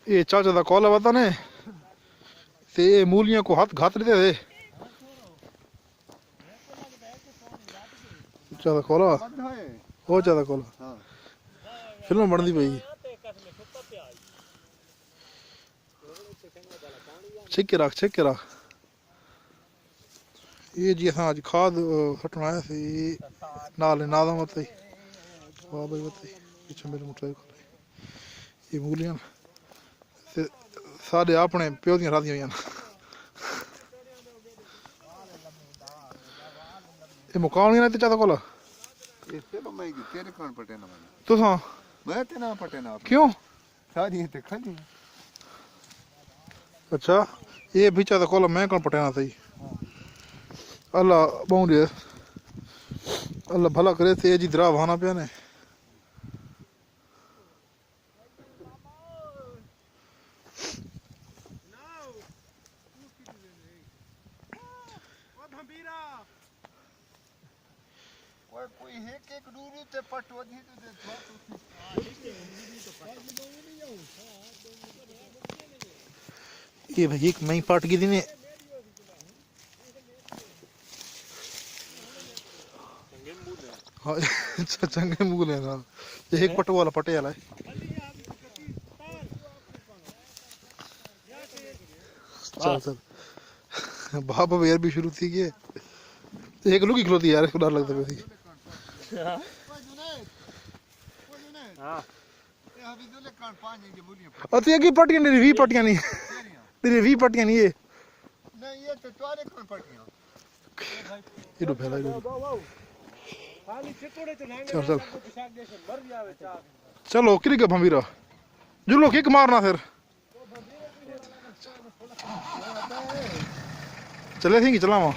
ये चाचा दा कॉल बता ने ते मूलियां को हाथ घात लेते थे चाचा कॉल हो चाचा कॉल फिल्म बनती पई छिके रख ये जी हाँ अज खाद हटन आया सी नाल नादा मत वाह भाई मत पीछे मेरे मोटरसाइकिल ये मूलियां साढ़े अपने प्यो दियां राधियां हुई ये मुकाम नहीं रहते चाहता कोला तुसां क्यों अच्छा ये भी चाहता कोला मैं कौन पटेना सही अल्लाह बहु अल्लाह भला करे थे जी दरा बहाना पिया ने ये भाई एक मई पाट की थी ने हाँ चंगे मूल है ना ये एक पट वाला पटे वाला है चल बाप यार भी शुरू थी कि एक लुकी खलोती यार इसको डर लगता है अति की पटियां नहीं 20 पटियां नहीं तेरी 20 पटियां नहीं ये नहीं ये तो तुम्हारे कौन पटियां ये तो फैला खाली चितोड़े चलाएंगे चल चलो किरी का भंबीरा जुलो किक मारना फिर चले थी कि चलावा